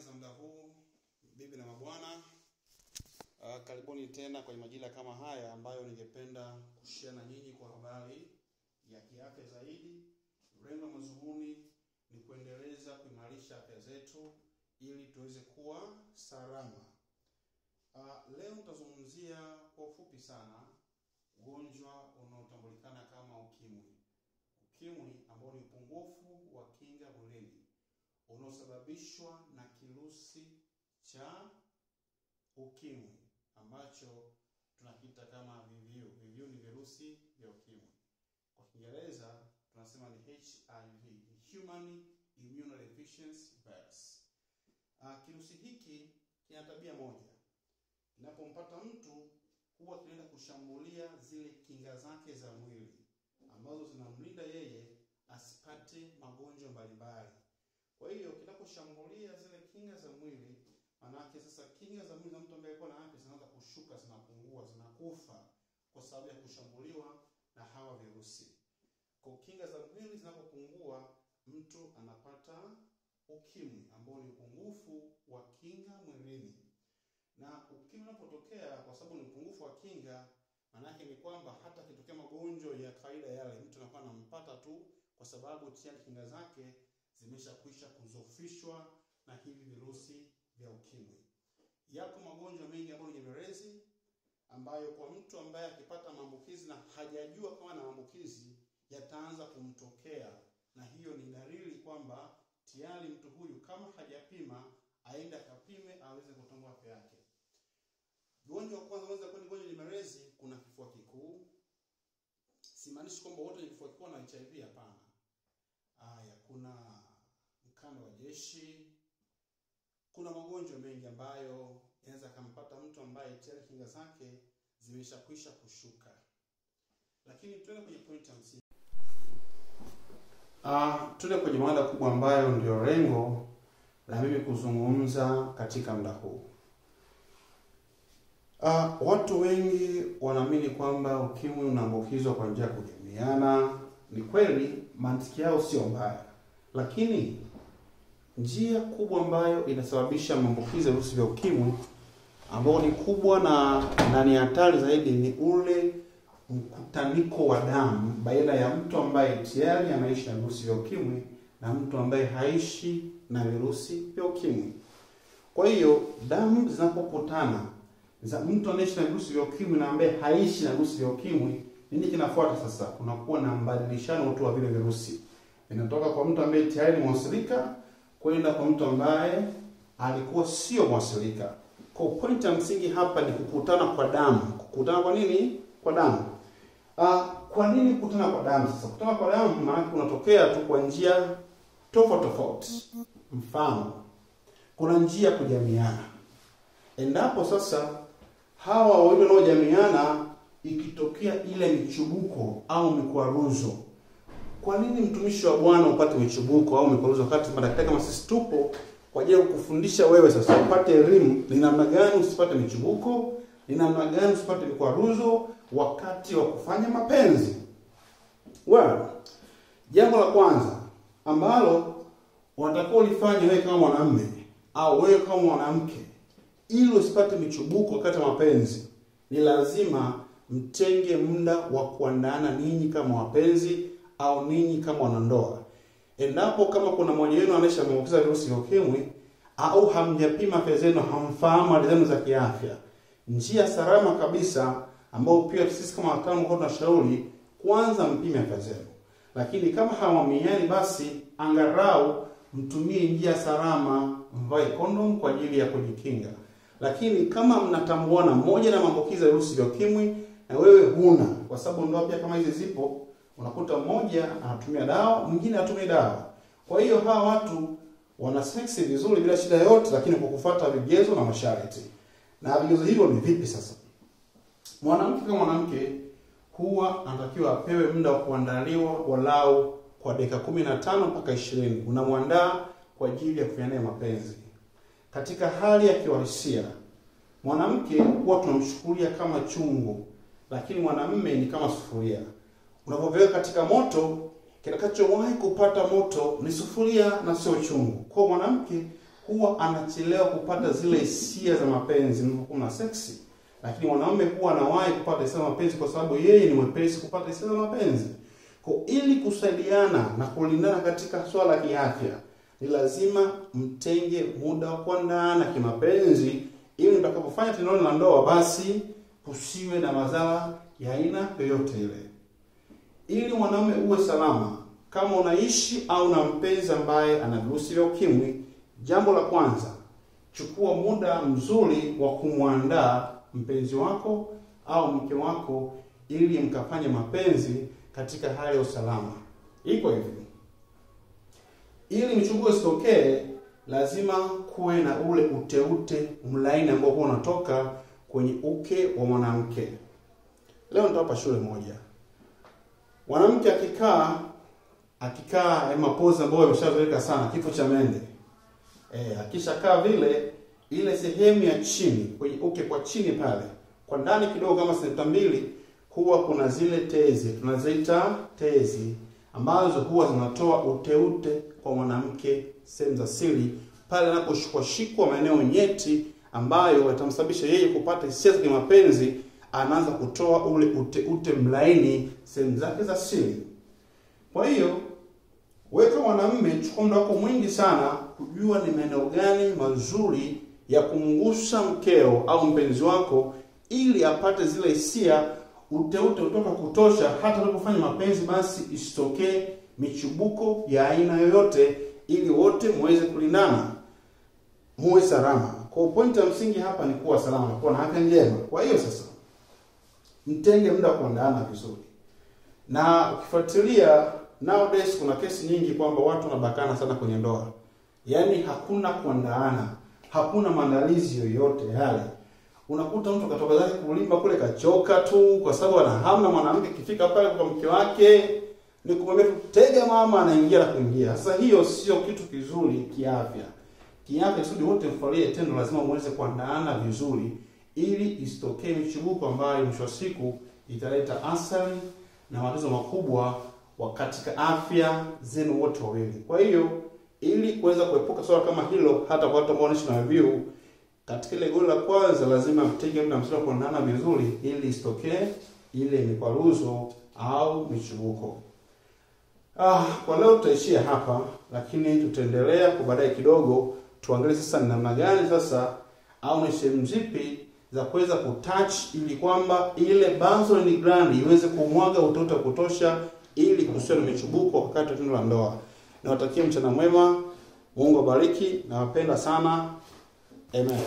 za muda huu, bibi na mabwana. Karibuni tena kwenye majira kama haya ambayo ningependa kushare na nyinyi kwa habari ya kiafya zaidi. Lengo mazumuni ni kuendeleza kuimarisha afya zetu ili tuweze kuwa salama. Leo nitazungumzia kwa ufupi sana ugonjwa unaotambulikana kama ukimwi. Ukimwi ambao ni upungufu wa kinga mwilini unaosababishwa na kirusi cha ukimwi ambacho tunakiita kama VVU. VVU ni virusi vya ukimwi. Kwa Kiingereza tunasema ni HIV, Human Immunodeficiency Virus. Kirusi hiki kina tabia moja. Kinapompata mtu huwa kinaenda kushambulia zile kinga zake za mwili ambazo zinamlinda yeye asipate magonjwa mbalimbali. Kwa hiyo kinaposhambulia zile kinga za mwili, manake sasa kinga za mwili za mtu ambaye yuko na afya zinaanza kushuka, zinapungua, zinakufa kwa sababu ya kushambuliwa na hawa virusi. Kwa kinga za mwili zinapopungua, mtu anapata ukimwi ambao ni upungufu wa kinga mwilini. Na ukimwi unapotokea kwa sababu ni upungufu wa kinga, manake ni kwamba hata kitokea magonjwa ya kawaida yale mtu anakuwa anampata tu kwa sababu tayari kinga zake zimeshakwisha kuzofishwa na hivi virusi vya ukimwi. Yako magonjwa mengi ambayo ni nyemelezi ambayo kwa mtu ambaye akipata maambukizi na hajajua kama na maambukizi yataanza kumtokea, na hiyo ni dalili kwamba tayari mtu huyu kama hajapima aende akapime aweze kutambua afya yake. Ugonjwa wa kwanza unaweza kuwa ni ugonjwa nyemelezi, kuna kifua kikuu. Simaanishi kwamba wote wenye kifua kikuu na HIV, hapana. Kuna mkanda wa jeshi. Kuna magonjwa mengi ambayo yanaweza kumpata mtu ambaye tayari kinga zake zimeshakwisha kushuka. Lakini tuende kwenye point ya msingi. Tuende kwenye mada kubwa ambayo ndio lengo la mimi kuzungumza katika muda huu. Watu wengi wanaamini kwamba ukimwi unaambukizwa kwa njia ya kujamiana. Ni kweli, mantiki yao sio mbaya. Lakini njia kubwa ambayo inasababisha maambukizi ya virusi vya ukimwi ambao ni kubwa na ni hatari zaidi ni ule mkutaniko wa damu baina ya mtu ambaye tayari anaishi na virusi vya ukimwi na mtu ambaye haishi na virusi vya ukimwi. Kwa hiyo damu zinapokutana za mtu anaishi na virusi vya ukimwi na ambaye haishi na virusi vya ukimwi, nini kinafuata sasa? Kunakuwa na mbadilishano tu wa vile virusi. Inatoka kwa mtu ambaye tayari ni mwasilika kwenda kwa mtu ambaye alikuwa sio mwasilika. Kwa point ya msingi hapa ni kukutana kwa damu. Kukutana kwa nini? Kwa damu. Kwa nini kukutana kwa damu sasa? Kukutana kwa damu maana kunatokea tu kwa njia tofauti tofauti. Mfano, kuna njia ya kujamiana. Endapo sasa hawa wawili wanaojamiana ikitokea ile michubuko au mikwaruzo. Kwa nini mtumishi wa Bwana upate michubuko au mikwaruzo wakati madaktari kama sisi tupo kwa ajili ya kukufundisha wewe sasa upate elimu ni namna gani usipate michubuko, ni namna gani usipate mikwaruzo wakati wa kufanya mapenzi? Jambo la kwanza ambalo unatakiwa ulifanye wewe kama mwanamume au wewe kama mwanamke ili usipate michubuko wakati wa mapenzi, ni lazima mtenge muda wa kuandana ninyi kama wapenzi au ninyi kama wanandoa. Endapo kama kuna mmoja wenu anaishi na maambukizi ya virusi vya ukimwi au hamjapima afya zenu, hamfahamu hali zenu za kiafya, njia salama kabisa ambao pia sisi kama wataalamu kwa tunashauri, kwanza mpime afya zenu. Lakini kama hawaminiani, basi angalau mtumie njia salama, mvae kondom kwa ajili ya kujikinga. Lakini kama mnatambuana mmoja na maambukizi ya virusi vya ukimwi na wewe huna, kwa sababu ndoa pia kama hizi zipo, unakuta mmoja anatumia dawa, mwingine hatumii dawa. Kwa hiyo hawa watu wana sex vizuri bila shida yote, lakini kwa kufuata vigezo na masharti. Na vigezo hivyo ni vipi sasa? Mwanamke kama mwanamke huwa anatakiwa apewe muda wa kuandaliwa walau kwa dakika 15 mpaka 20. Unamwandaa kwa ajili ya kufanya mapenzi. Katika hali ya kiwahisia, mwanamke huwa tunamchukulia kama chungu, lakini mwanamume ni kama sufuria. Unapoviweka katika moto, kitakachowahi kupata moto ni sufuria na sio chungu. Kwa mwanamke huwa anachelewa kupata zile hisia za mapenzi mnapokuwa na seksi, lakini mwanaume huwa anawahi kupata hisia za mapenzi kwa sababu yeye ni mwepesi kupata hisia za mapenzi. Kwa ili kusaidiana na kulindana katika swala la kiafya, ni lazima mtenge muda wa kuandaana kimapenzi ili mtakapofanya tendo la ndoa basi kusiwe na madhara ya aina yoyote ile. Ili mwanaume uwe salama, kama unaishi au na mpenzi ambaye ana virusi vya ukimwi, jambo la kwanza, chukua muda mzuri wa kumwandaa mpenzi wako au mke wako ili mkafanye mapenzi katika hali ya usalama. Iko hivi. Ili michubuko isitokee, lazima kuwe na ule uteute mlaini ambao unatoka kwenye uke wa mwanamke. Leo nitawapa shule moja. Mwanamke akikaa mapozi ambayo yameshazoeleka sana, kifo cha mende. Akishakaa vile, ile sehemu ya chini kwenye uke kwa chini pale, kwa ndani kidogo kama sentimita 2, huwa kuna zile tezi, tunaziita tezi, ambazo huwa zinatoa uteute kwa mwanamke sehemu za siri pale anaposhikwa maeneo nyeti ambayo yatamsababisha yeye kupata hisia za kimapenzi. Anaanza kutoa ule uteute mlaini sehemu zake za siri. Kwa hiyo wewe kama mwanamume, chukua muda wako mwingi sana kujua ni maeneo gani mazuri ya kumgusa mkeo au mpenzi wako ili apate zile hisia, uteute utoka kutosha, hata unapofanya mapenzi basi isitokee michubuko ya aina yoyote, ili wote muweze kulindana, muwe salama. Kwa point ya msingi hapa ni kuwa salama, kuwa na afya njema. Kwa hiyo sasa mtenge muda wa kuandaana vizuri. Na ukifuatilia nowadays kuna kesi nyingi kwamba watu wanabakana sana kwenye ndoa. Yaani hakuna kuandaana, hakuna maandalizi yoyote yale. Unakuta mtu katoka zake kulimba kule kachoka tu kwa sababu ana hamna mwanamke kifika pale kwa mke wake ni kumwambia tega mama, anaingia na kuingia. Sasa hiyo sio kitu kizuri kiafya. Kiafya kusudi wote mfurahie tendo, lazima muweze kuandaana vizuri ili isitokee michubuko ambayo mwisho wa siku italeta athari na matatizo makubwa katika afya zenu wote wawili. Kwa hiyo ili kuweza kuepuka swala kama hilo, hata kwa watu ambao wanaishi na VVU, katika ile goli la kwanza lazima mtenge muda mzuri kuandaana vizuri ili isitokee ile mikwaruzo au michubuko. Kwa leo tutaishia hapa, lakini tutaendelea kwa baadaye kidogo tuangalie sasa ni namna gani sasa au ni sehemu zipi za kuweza kutouch ili kwamba ile basal gland iweze kumwaga utoto kutosha ili kusiwe na michubuko wakati wa tendo la ndoa. Nawatakia mchana mwema. Mungu awabariki, nawapenda sana. Amen.